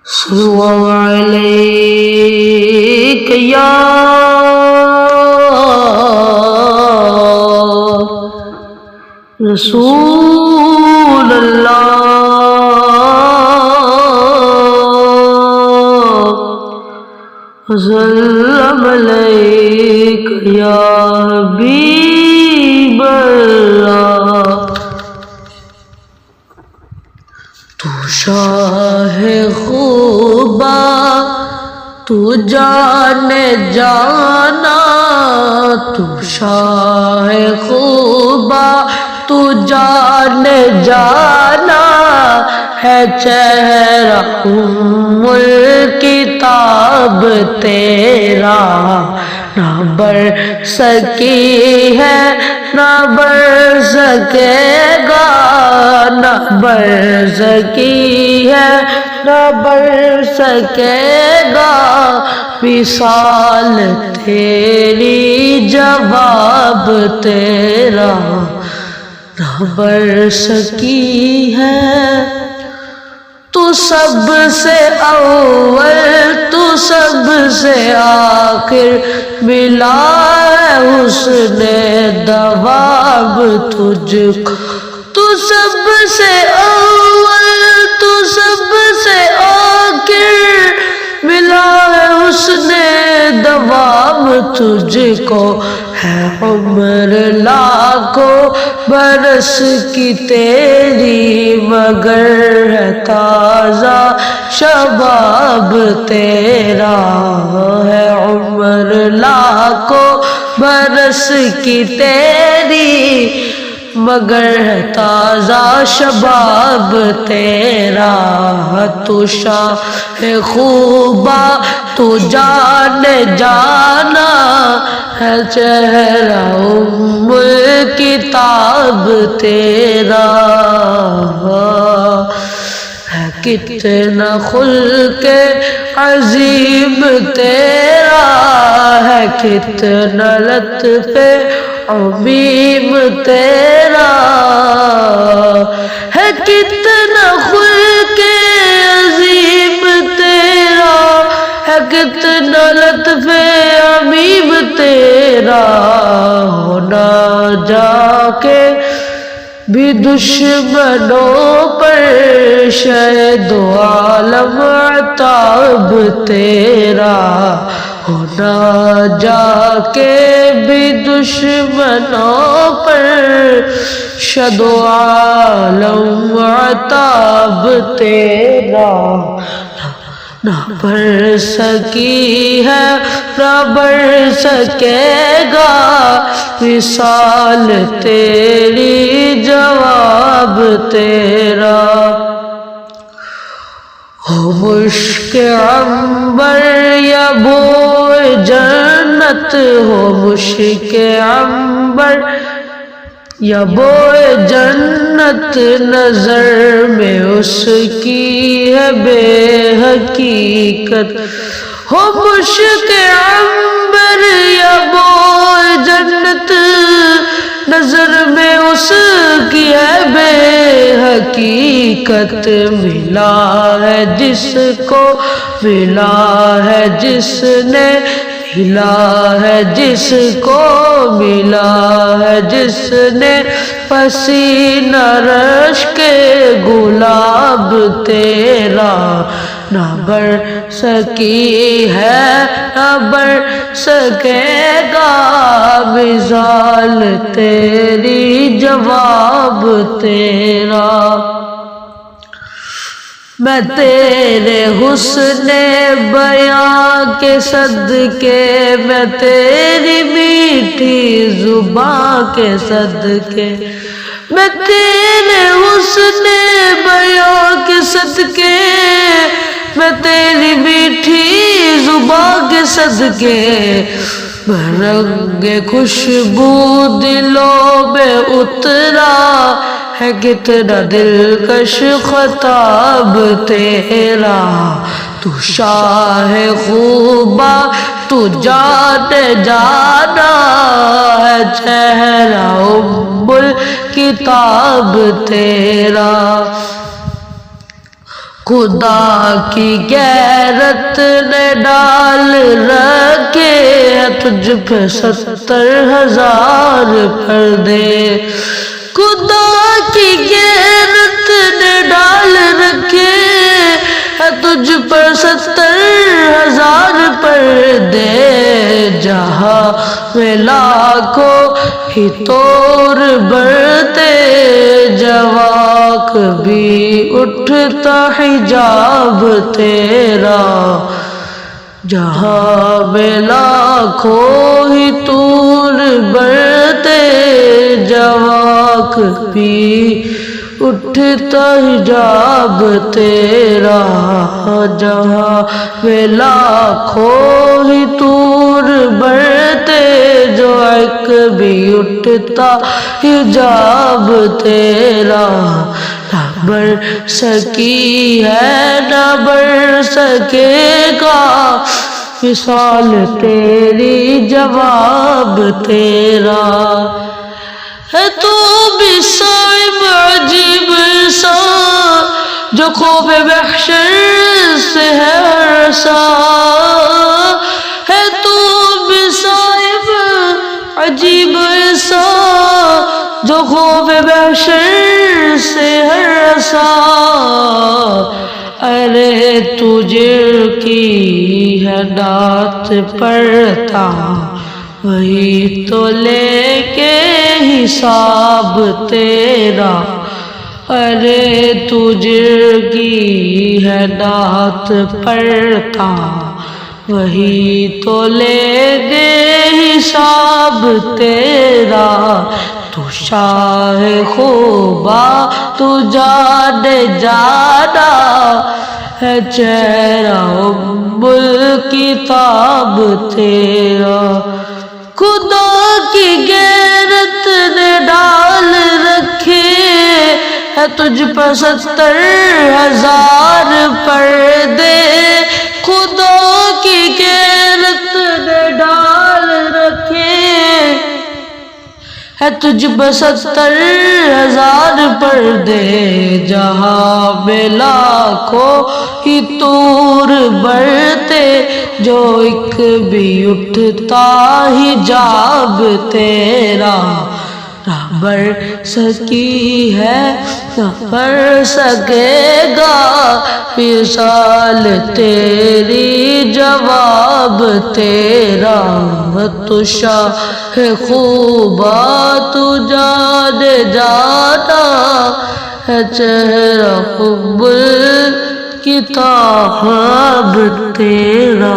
صلو علیک یا رسول اللہ، سلام علیک یا حبیب اللہ۔ تو شاہ خوبا تو جان جانا، تو شاہ خوبا تو جان جانا، ہے چہرہ الکتاب تیرا، نہ بڑھ سکی ہے نہ بڑھ سکے گا، نہ بڑھ سکی ہے نہ بڑھ سکے گا، وصال تیری جواب تیرا، نہ بڑھ سکی ہے۔ تو سب سے اول تو سب سے آخر، ملا ہے حسن دواب تجھ کو، تو سب سے اول تو سب سے آخر، ملا ہے حسن دواب تجھ کو، ہے عمر لاکھوں برس کی تیری، مگر ہے تازہ شباب تیرا، ہے عمر لاکھوں برس کی تیری، مگر ہے تازہ شباب تیرا۔ تو شاہ خوبا تو جان جانا، ہے چہرہ کتاب تیرا، ہے کتنا خلق عظیم تیرا، ہے کتنا لطف عمیم تیرا، ہے کتنا خلق عظیم تیرا، ہے کتنا لطف عمیم تیرا، ہونا جا کے بھی دشمنوں پر شہد عالم عتاب تیرا، ہونا جا کے بھی دشمنوں پر شہد عالم عتاب تیرا، نہ بڑھ سکی ہے نہ بڑھ سکے گا، وصال تیری جواب تیرا۔ ہو مشک عنبر یا بوئے جنت، ہو مشک عنبر یا بوئے جنت، نظر میں اس کی ہے بے حقیقت، ہو مشک عنبر یا بوئے جنت، نظر میں اس کی ہے بے حقیقت، ملا ہے جس کو ملا ہے جس نے، ملا ہے جس کو ملا ہے جس نے، پسینہ رش کے گلاب تیرا، نہ بڑھ سکی ہے نہ بڑھ سکے گا، مثال تیری جواب تیرا۔ میں تیرے حسن بیاں کے صدقے، میں تیری میٹھی زباں کے صدقے، میں تیرے حسن بیاں کے صدقے، میں تیری میٹھی زباں کے صدقے، رنگ خوشبو دلوں میں اترا، ہے کتنا دلکش خطاب تیرا، تو شاہ خوبا تو جان جانا، ہے چہرہ الکتاب تیرا، خدا کی غیرت نے ڈال رکھے ہیں تجھ پہ 70,000 پردے، خدا کی غیرت نے ڈال رکھے ہیں تجھ پر 70,000 پردے، جہاں میں لاکھوں ہی طور برتے جواک بھی اٹھتا حجاب تیرا، جہاں میں لاکھوں ہی طور برتے جواک بھی اٹھتا حجاب تیرا، جہاں میں لاکھوں ہی طور برتے جو ایک بھی اٹھتا حجاب تیرا، نہ بڑھ سکی ہے نہ بڑھ سکے گا مثال تیری جواب تیرا، ہے تو بھی صاحب عجیب سا جو خوف محشر سے ہے ہر سا، ہے تو بھی صاحب عجیب سا جو خوف محشر سے ہر سا، ارے تجھے کی ہے نعت پڑھتا وہی تو لے کے حساب تیرا، ارے تجھے کی ہے نعت پڑھتا وہی تو لے گے حساب تیرا، تو شاہ خوبا تو جانے جانا ہے چہرہ الکتاب تیرا، خدا کی غیرت نے ڈال رکھے ہے تجھ پر 70,000 پردے، خدا کی غیرت نے ڈال رکھے ہے تجھ پر 70,000 پردے، جہاں میں لاکھوں ہی طور برتے جو ایک بھی اٹھتا حجاب تیرا، نہ بڑھ سکی ہے نہ بڑھ سکے گا مثال تیری جواب تیرا، تو شاہ خوبا تو جانے جانا ہے چہرہ الکتاب تیرا۔